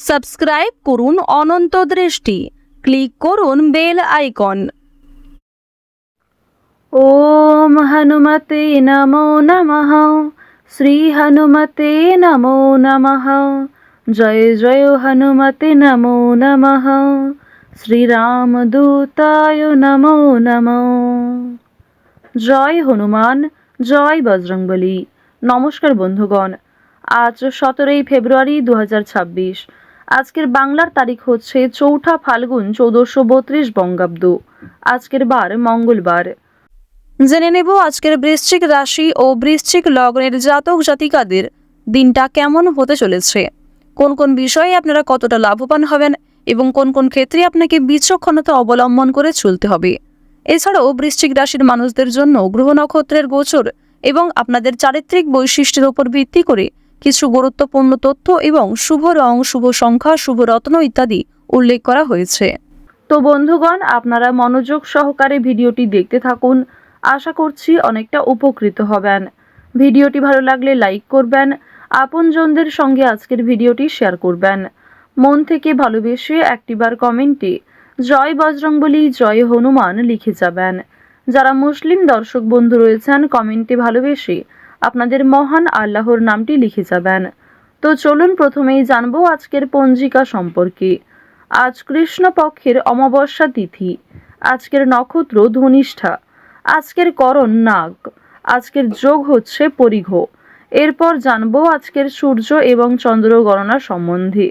Subscribe করুন অনন্ত দৃষ্টি, click করুন বেল আইকন। ওম হনুমতে নমো নমঃ। শ্রী হনুমতে নমো নমঃ। জয় জয় হনুমতে নমো নমঃ। শ্রীরামদূতায় নমো নমঃ। জয় হনুমান, জয় বজরংবলী। নমস্কার বন্ধুগণ, আজ 17ই ফেব্রুয়ারি 2026। আজকের বাংলার তারিখ হচ্ছে 4 ফাল্গুন 1432 বঙ্গাব্দ। আজকের বার মঙ্গলবার। জেনে নেব আজকের বৃশ্চিক রাশি ও বৃশ্চিক লগ্নের জাতক জাতিকাদের দিনটা কেমন হতে চলেছে, কোন কোন বিষয়ে আপনারা কতটা লাভবান হবেন এবং কোন কোন ক্ষেত্রে আপনাকে বিচক্ষণতা অবলম্বন করে চলতে হবে। এছাড়াও বৃশ্চিক রাশির মানুষদের জন্য গ্রহ নক্ষত্রের গোচর এবং আপনাদের চারিত্রিক বৈশিষ্ট্যের উপর ভিত্তি করে কিছু গুরুত্বপূর্ণ তথ্য এবং শুভ রং, শুভ সংখ্যা, শুভ রত্ন ইত্যাদি উল্লেখ করা হয়েছে। তো বন্ধুগণ, আপনারা মনোযোগ সহকারে ভিডিওটি দেখতে থাকুন। আশা করছি অনেকটা উপকৃত হবেন। ভিডিওটি ভালো লাগলে লাইক করবেন, আপনজনদের সঙ্গে আজকের ভিডিওটি শেয়ার করবেন। মন থেকে ভালোবেসে একটিবার কমেন্টে জয় বজরংবলী, জয় হনুমান লিখে যাবেন। যারা মুসলিম দর্শক বন্ধু রয়েছেন, কমেন্টে ভালোবেসে আপনাদের মহান আল্লাহর নামটি লিখে যাবেন। তো চলুন প্রথমেই জানবো আজকের পঞ্জিকা সম্পর্কে। আজ কৃষ্ণপক্ষের অমাবস্যা তিথি। আজকের নক্ষত্র ধনিষ্ঠা। আজকের করণ নাগ। আজকের যোগ হচ্ছে পরিঘ। এরপর জানবো আজকের সূর্য এবং চন্দ্র গণনা সম্বন্ধে।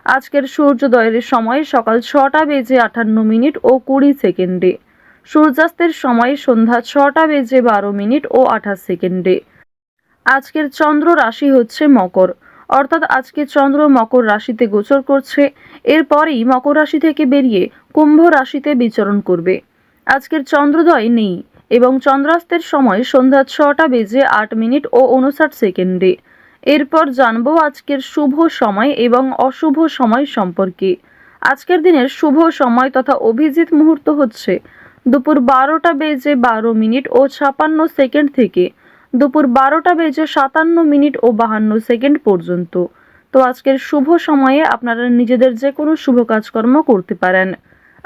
আজকের সূর্যোদয়ের সময় সকাল 6টা বেজে 58 মিনিট ও 20 সেকেন্ডে। সূর্যাস্তের সময় সন্ধ্যা 6টা বেজে 12 মিনিট ও 28 সেকেন্ডে। আজকের চন্দ্র রাশি হচ্ছে মকর, অর্থাৎ আজকে চন্দ্র মকর রাশিতে গোচর করছে। এরপরই মকর রাশি থেকে বেরিয়ে কুম্ভ রাশিতে বিচরণ করবে। আজকের চন্দ্রোদয় নেই এবং চন্দ্রাস্তের সময় সন্ধ্যা 6টা বেজে 8 মিনিট ও 59 সেকেন্ডে। এরপর জানবো আজকের শুভ সময় এবং অশুভ সময় সম্পর্কে। আজকের দিনের শুভ সময় তথা অভিজিৎ মুহূর্ত হচ্ছে দুপুর 12টা বেজে 12 মিনিট ও 56 সেকেন্ড থেকে দুপুর 12টা বেজে 57 মিনিট ও 52 সেকেন্ড পর্যন্ত। তো আজকের শুভ সময়ে আপনারা নিজেদের যে কোনো শুভ কাজকর্ম করতে পারেন।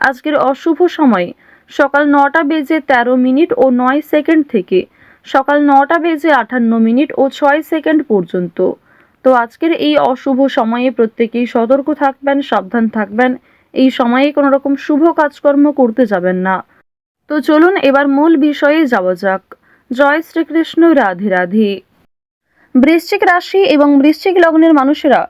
আজকের অশুভ সময় সকাল 9টা বেজে 13 মিনিট ও 9 সেকেন্ড থেকে সকাল 9টা বেজে 58 মিনিট ও 6 সেকেন্ড পর্যন্ত। তো আজকের এই অশুভ সময়ে প্রত্যেকেই সতর্ক থাকবেন, সাবধান থাকবেন। এই সময়ে কোনো রকম শুভ কাজকর্ম করতে যাবেন না। তো চলুন এবার মূল বিষয়ে যাওয়া যাক। জয় শ্রীকৃষ্ণ, রাধে রাধে। বৃশ্চিক রাশি এবং বৃশ্চিক লগ্নের মানুষেরা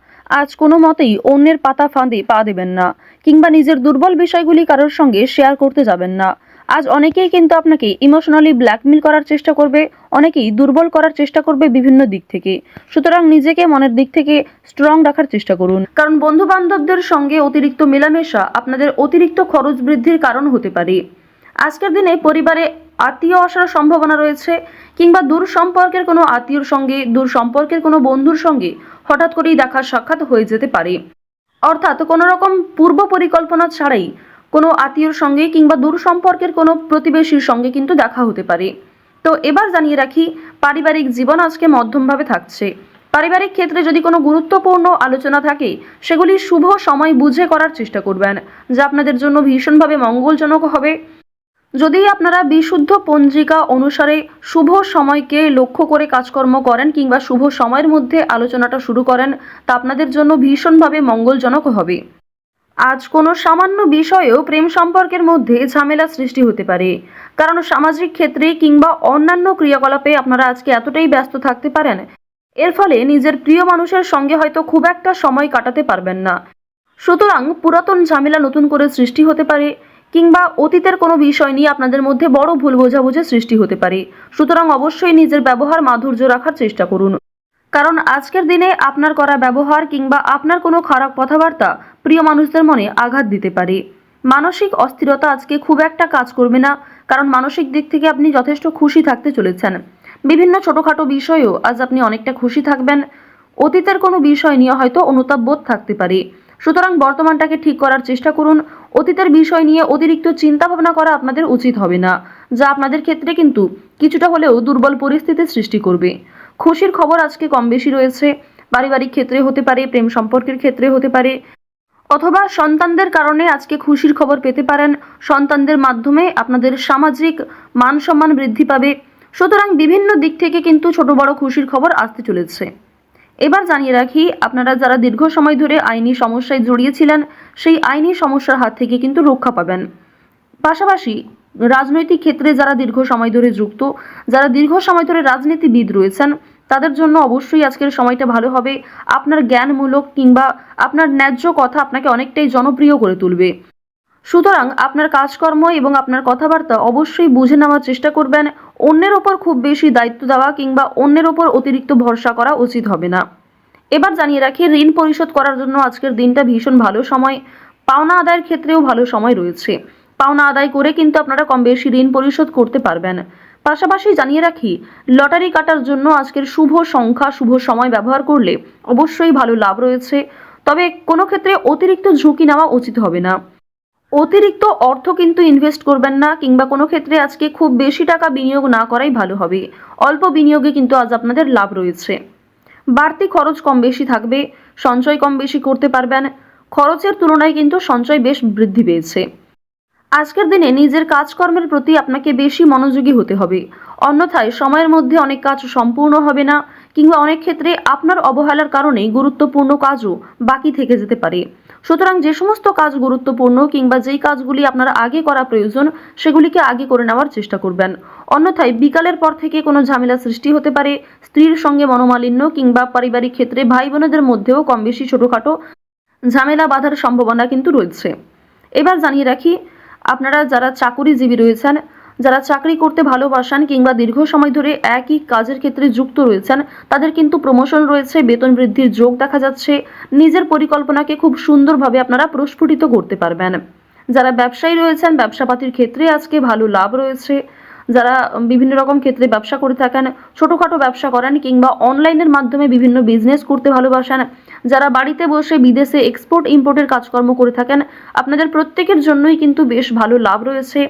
আজ কোনো মতেই অন্যের পাতা ফাঁদে পা দেবেন না, কিংবা নিজের দুর্বল বিষয়গুলি কারোর সঙ্গে শেয়ার করতে যাবেন না। আজ অনেকেই কিন্তু আপনাকে ইমোশনালি ব্ল্যাকমেল করার চেষ্টা করবে, অনেকেই দুর্বল করার চেষ্টা করবে বিভিন্ন দিক থেকে। সুতরাং নিজেকে মনের দিক থেকে স্ট্রং রাখার চেষ্টা করুন, কারণ বন্ধু বান্ধবদের সঙ্গে অতিরিক্ত মেলামেশা আপনাদের অতিরিক্ত খরচ বৃদ্ধির কারণ হতে পারে। আজকের দিনে পরিবারে আত্মীয় আসার সম্ভাবনা রয়েছে, কিংবা দূর সম্পর্কের কোনো আত্মীয়র সঙ্গে, দূর সম্পর্কের কোনো বন্ধুর সঙ্গে হঠাৎ করেই দেখা সাক্ষাৎ হয়ে যেতে পারে। অর্থাৎ কোনো রকম পূর্ব পরিকল্পনা ছাড়াই কোনো আত্মীয়র সঙ্গে কিংবা দূর সম্পর্কের কোনো প্রতিবেশীর সঙ্গে কিন্তু দেখা হতে পারে। তো এবার জানিয়ে রাখি, পারিবারিক জীবন আজকে মধ্যমভাবে থাকছে। পারিবারিক ক্ষেত্রে যদি কোনো গুরুত্বপূর্ণ আলোচনা থাকে, সেগুলি শুভ সময় বুঝে করার চেষ্টা করবেন, যা আপনাদের জন্য ভীষণভাবে মঙ্গলজনক হবে। যদি আপনারা বিশুদ্ধ পঞ্জিকা অনুসারে শুভ সময়কে লক্ষ্য করে কাজকর্ম করেন কিংবা শুভ সময়ের মধ্যে আলোচনাটা শুরু করেন, তা আপনাদের জন্য ভীষণভাবে মঙ্গলজনক হবে। আজ কোনো সামান্য বিষয়েও প্রেম সম্পর্কের মধ্যে ঝামেলা সৃষ্টি হতে পারে, কারণ সামাজিক ক্ষেত্রে কিংবা অন্যান্য ক্রিয়াকলাপে আপনারা আজকে এতটাই ব্যস্ত থাকতে পারেন, এর ফলে নিজের প্রিয় মানুষের সঙ্গে হয়তো খুব একটা সময় কাটাতে পারবেন না। সুতরাং পুরাতন ঝামেলা নতুন করে সৃষ্টি হতে পারে, কিংবা অতীতের কোনো বিষয় নিয়ে আপনাদের মধ্যে বড় ভুল বোঝাবুঝি সৃষ্টি হতে পারে। সুতরাং অবশ্যই নিজের ব্যবহার মাধুর্য রাখার চেষ্টা করুন, কারণ আজকের দিনে আপনার করা ব্যবহার কিংবা আপনার কোনো খারাপ কথাবার্তা প্রিয় মানুষদের মনে আঘাত দিতে পারে। মানসিক অস্থিরতা আজকে খুব একটা কাজ করবে না, কারণ মানসিক দিক থেকে আপনি যথেষ্ট খুশি থাকতে চলেছেন। বিভিন্ন ছোটখাটো বিষয়েও আজ আপনি অনেকটা খুশি থাকবেন। অতীতের কোনো বিষয় নিয়ে হয়তো অনুতাপ বোধ থাকতে পারে। সুতরাং বর্তমানটাকে ঠিক করার চেষ্টা করুন। অতীতের বিষয় নিয়ে অতিরিক্ত চিন্তা ভাবনা করা আপনাদের উচিত হবে না, যা আপনাদের ক্ষেত্রে কিন্তু কিছুটা হলেও দুর্বল পরিস্থিতির সৃষ্টি করবে। খুশির খবর আজকে কম বেশি রয়েছে। পারিবারিক ক্ষেত্রে হতে পারে, প্রেম সম্পর্কের ক্ষেত্রে হতে পারে, অথবা সন্তানদের কারণে আজকে খুশির খবর পেতে পারেন। সন্তানদের মাধ্যমে আপনাদের সামাজিক মান সম্মান বৃদ্ধি পাবে। সুতরাং বিভিন্ন দিক থেকে কিন্তু ছোট বড় খুশির খবর আসতে চলেছে। এবার জানিয়ে রাখি, আপনারা যারা দীর্ঘ সময় ধরে আইনি সমস্যায় জড়িয়েছিলেন, সেই আইনি সমস্যার হাত থেকে কিন্তু রক্ষা পাবেন। পাশাপাশি রাজনৈতিক ক্ষেত্রে যারা দীর্ঘ সময় ধরে যুক্ত, যারা দীর্ঘ সময় ধরে রাজনীতিবিদ রয়েছেন, তাদের জন্য অবশ্যই আজকের সময়টা ভালো হবে। আপনার জ্ঞানমূলক কিংবা আপনার ন্যায্য কথা আপনাকে অনেকটাই জনপ্রিয় করে তুলবে। সুতরাং আপনার কাজকর্ম এবং আপনার কথাবার্তা অবশ্যই বুঝে নেওয়ার চেষ্টা করবেন। অন্যের ওপর খুব বেশি দায়িত্ব দেওয়া কিংবা অন্যের ওপর অতিরিক্ত ভরসা করা উচিত হবে না। এবার জানিয়ে রাখি, ঋণ পরিশোধ করার জন্য আজকের দিনটা ভীষণ ভালো সময়। পাওনা আদায়ের ক্ষেত্রেও ভালো সময় রয়েছে। পাওনা আদায় করে কিন্তু আপনারা কম বেশি ঋণ পরিশোধ করতে পারবেন। পাশাপাশি জানিয়ে রাখি, লটারি কাটার জন্য আজকের শুভ সংখ্যা শুভ সময় ব্যবহার করলে অবশ্যই ভালো লাভ রয়েছে। তবে কোনো ক্ষেত্রে অতিরিক্ত ঝুঁকি নেওয়া উচিত হবে না। অতিরিক্ত অর্থ কিন্তু ইনভেস্ট করবেন না, কিংবা কোনো ক্ষেত্রে আজকে খুব বেশি টাকা বিনিয়োগ না করাই ভালো হবে। অল্প বিনিয়োগে কিন্তু আজ আপনাদের লাভ রয়েছে। বাড়তি খরচ কম বেশি থাকবে, সঞ্চয় কম বেশি করতে পারবেন। খরচের তুলনায় কিন্তু সঞ্চয় বেশ বৃদ্ধি পেয়েছে। আজকের দিনে নিজের কাজকর্মের প্রতি আপনাকে বেশি মনোযোগী হতে হবে, অন্যথায় সময়ের মধ্যে অনেক কাজ সম্পূর্ণ হবে না, কিংবা অনেক ক্ষেত্রে আপনার অবহেলার কারণে গুরুত্বপূর্ণ কাজও বাকি থেকে যেতে পারে। সুতরাং যে সমস্ত কাজ গুরুত্বপূর্ণ কিংবা যেই কাজগুলি আপনার আগে করা প্রয়োজন, সেগুলিকে আগে করে নেওয়ার চেষ্টা করবেন। অন্যথায় বিকালের পর থেকে কোনো ঝামেলা সৃষ্টি হতে পারে। স্ত্রীর সঙ্গে মনোমালিন্য কিংবা পারিবারিক ক্ষেত্রে ভাই বোনেদের মধ্যেও কম বেশি ছোটোখাটো ঝামেলা বাঁধার সম্ভাবনা কিন্তু রয়েছে। এবার জানিয়ে রাখি, আপনারা যারা চাকুরিজীবী রয়েছেন, যারা চাকরি করতে ভালোবাসেন কিংবা দীর্ঘ সময় ধরে একই কাজের ক্ষেত্রে যুক্ত রয়েছেন, তাদের কিন্তু প্রমোশন রয়েছে, বেতন বৃদ্ধির যোগ দেখা যাচ্ছে। নিজের পরিকল্পনাকে খুব সুন্দরভাবে আপনারা প্রস্ফুটিত করতে পারবেন। যারা ব্যবসায়ী রয়েছেন, ব্যবসাপাতির ক্ষেত্রে আজকে ভালো লাভ রয়েছে। যারা বিভিন্ন রকম ক্ষেত্রে ব্যবসা করে থাকেন, ছোটোখাটো ব্যবসা করেন কিংবা অনলাইনের মাধ্যমে বিভিন্ন বিজনেস করতে ভালোবাসেন, যারা বাড়িতে বসে বিদেশে এক্সপোর্ট ইম্পোর্টের কাজকর্ম করে থাকেন, আপনাদের প্রত্যেকের জন্যই কিন্তু বেশ ভালো লাভ রয়েছে।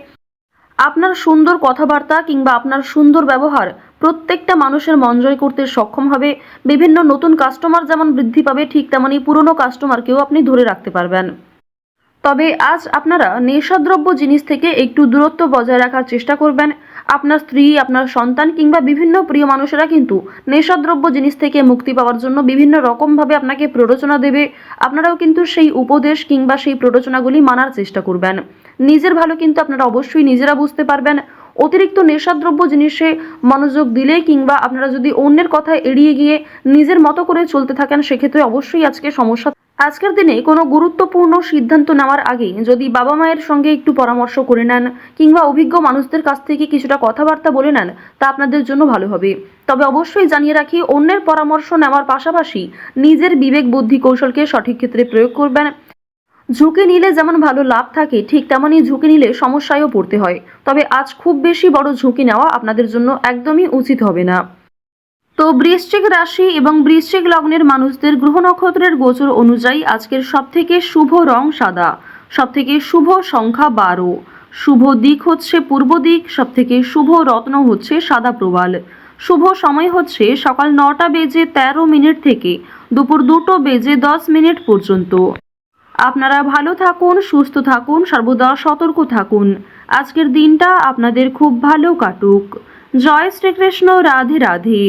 আপনার সুন্দর কথাবার্তা কিংবা আপনার সুন্দর ব্যবহার প্রত্যেকটা মানুষের মন জয় করতে সক্ষম হবে। বিভিন্ন নতুন কাস্টমার যেমন বৃদ্ধি পাবে, ঠিক তেমনি পুরনো কাস্টমারকেও আপনি ধরে রাখতে পারবেন। তবে আজ আপনারা নেশাদ্রব্য জিনিস থেকে একটু দূরত্ব বজায় রাখার চেষ্টা করবেন। আপনার স্ত্রী, আপনার সন্তান কিংবা বিভিন্ন প্রিয় মানুষেরা কিন্তু নেশাদ্রব্য জিনিস থেকে মুক্তি পাওয়ার জন্য বিভিন্ন রকমভাবে আপনাকে প্ররোচনা দেবে। আপনারাও কিন্তু সেই উপদেশ কিংবা সেই প্ররোচনাগুলি মানার চেষ্টা করবেন। নিজের ভালো কিন্তু আপনারা অবশ্যই নিজেরা বুঝতে পারবেন। অতিরিক্ত নেশাদ্রব্য জিনিসে মনোযোগ দিলে কিংবা আপনারা যদি অন্যের কথা এড়িয়ে গিয়ে নিজের মতো করে চলতে থাকেন, সেক্ষেত্রে অবশ্যই আজকে সমস্যা। আজকের দিনে কোনো গুরুত্বপূর্ণ সিদ্ধান্ত নেওয়ার আগে যদি বাবা মায়ের সঙ্গে একটু পরামর্শ করে নেন কিংবা অভিজ্ঞ মানুষদের কাছ থেকে কিছুটা কথাবার্তা বলে নেন, তা আপনাদের জন্য ভালো হবে। তবে অবশ্যই জানিয়ে রাখি, অন্যের পরামর্শ নেওয়ার পাশাপাশি নিজের বিবেক বুদ্ধি কৌশলকে সঠিক ক্ষেত্রে প্রয়োগ করবেন। ঝুঁকি নিলে যেমন ভালো লাভ থাকে, ঠিক তেমনই ঝুঁকি নিলে সমস্যায়ও পড়তে হয়। তবে আজ খুব বেশি বড় ঝুঁকি নেওয়া আপনাদের জন্য একদমই উচিত হবে না। তো বৃশ্চিক রাশি এবং বৃশ্চিক লগ্নের মানুষদের গ্রহ নক্ষত্রের গোচর অনুযায়ী আজকের সবথেকে শুভ রং সাদা, সবথেকে শুভ সংখ্যা 12, শুভ দিক হচ্ছে পূর্ব দিক, সবথেকে শুভ রত্ন হচ্ছে সাদা প্রবাল। শুভ সময় হচ্ছে সকাল 9টা বেজে 13 মিনিট থেকে দুপুর 2টো বেজে 10 মিনিট পর্যন্ত। আপনারা ভালো থাকুন, সুস্থ থাকুন, সর্বদা সতর্ক থাকুন। আজকের দিনটা আপনাদের খুব ভালো কাটুক। জয় শ্রীকৃষ্ণ। রাধে রাধে।